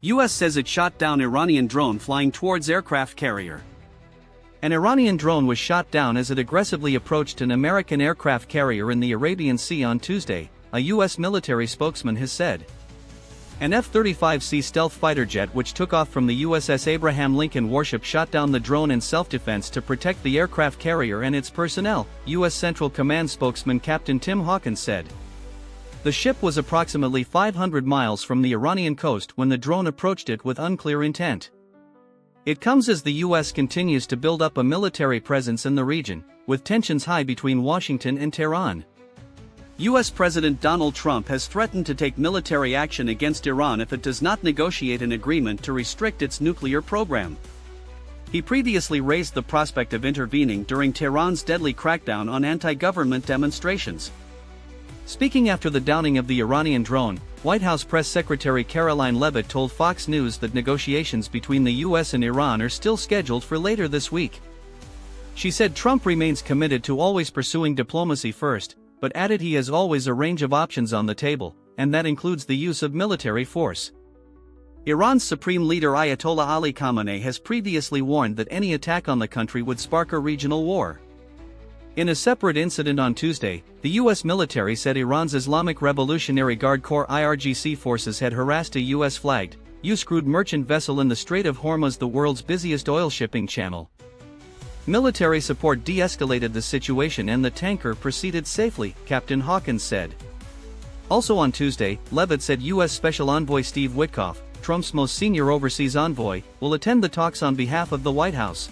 U.S. says it shot down Iranian drone flying towards aircraft carrier. An Iranian drone was shot down as it aggressively approached an American aircraft carrier in the Arabian Sea on Tuesday, a U.S. military spokesman has said. An F-35C stealth fighter jet which took off from the USS Abraham Lincoln warship shot down the drone in self-defense to protect the aircraft carrier and its personnel, U.S. Central Command spokesman Captain Tim Hawkins said. The ship was approximately 500 miles from the Iranian coast when the drone approached it with unclear intent. It comes as the U.S. continues to build up a military presence in the region, with tensions high between Washington and Tehran. U.S. President Donald Trump has threatened to take military action against Iran if it does not negotiate an agreement to restrict its nuclear program. He previously raised the prospect of intervening during Tehran's deadly crackdown on anti-government demonstrations. Speaking after the downing of the Iranian drone, White House Press Secretary Caroline Leavitt told Fox News that negotiations between the U.S. and Iran are still scheduled for later this week. She said Trump remains committed to always pursuing diplomacy first, but added he has always a range of options on the table, and that includes the use of military force. Iran's supreme leader Ayatollah Ali Khamenei has previously warned that any attack on the country would spark a regional war. In a separate incident on Tuesday, the U.S. military said Iran's Islamic Revolutionary Guard Corps IRGC forces had harassed a U.S.-flagged, U-screwed merchant vessel in the Strait of Hormuz, the world's busiest oil shipping channel. Military support de-escalated the situation and the tanker proceeded safely, Captain Hawkins said. Also on Tuesday, Leavitt said U.S. Special Envoy Steve Witkoff, Trump's most senior overseas envoy, will attend the talks on behalf of the White House.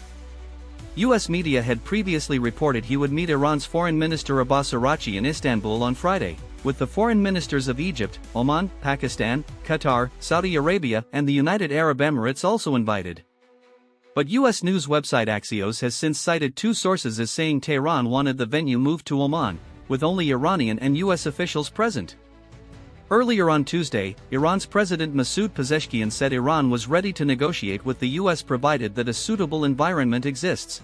U.S. media had previously reported he would meet Iran's Foreign Minister Abbas Araghchi in Istanbul on Friday, with the foreign ministers of Egypt, Oman, Pakistan, Qatar, Saudi Arabia, and the United Arab Emirates also invited. But U.S. news website Axios has since cited two sources as saying Tehran wanted the venue moved to Oman, with only Iranian and U.S. officials present. Earlier on Tuesday, Iran's President Masoud Pezeshkian said Iran was ready to negotiate with the U.S. provided that a suitable environment exists.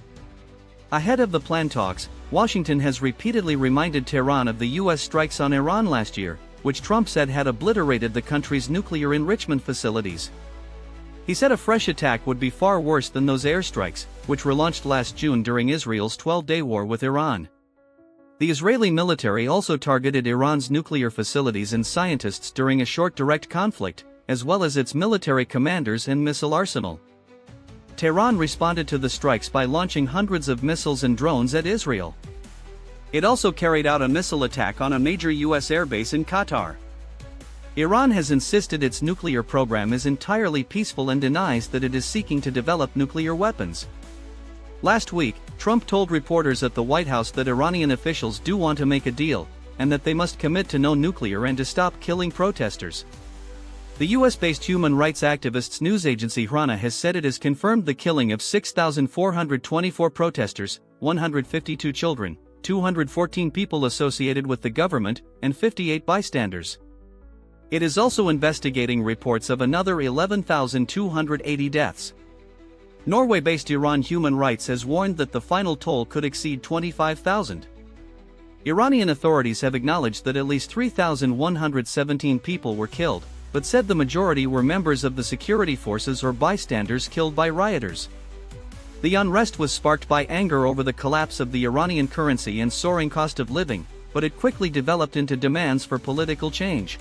Ahead of the planned talks, Washington has repeatedly reminded Tehran of the U.S. strikes on Iran last year, which Trump said had obliterated the country's nuclear enrichment facilities. He said a fresh attack would be far worse than those airstrikes, which were launched last June during Israel's 12-day war with Iran. The Israeli military also targeted Iran's nuclear facilities and scientists during a short direct conflict, as well as its military commanders and missile arsenal. Tehran responded to the strikes by launching hundreds of missiles and drones at Israel. It also carried out a missile attack on a major U.S. airbase in Qatar. Iran has insisted its nuclear program is entirely peaceful and denies that it is seeking to develop nuclear weapons. Last week, Trump told reporters at the White House that Iranian officials do want to make a deal, and that they must commit to no nuclear and to stop killing protesters. The US-based human rights activists news agency IRANIAN has said it has confirmed the killing of 6,424 protesters, 152 children, 214 people associated with the government, and 58 bystanders. It is also investigating reports of another 11,280 deaths. Norway-based Iran Human Rights has warned that the final toll could exceed 25,000. Iranian authorities have acknowledged that at least 3,117 people were killed, but said the majority were members of the security forces or bystanders killed by rioters. The unrest was sparked by anger over the collapse of the Iranian currency and soaring cost of living, but it quickly developed into demands for political change.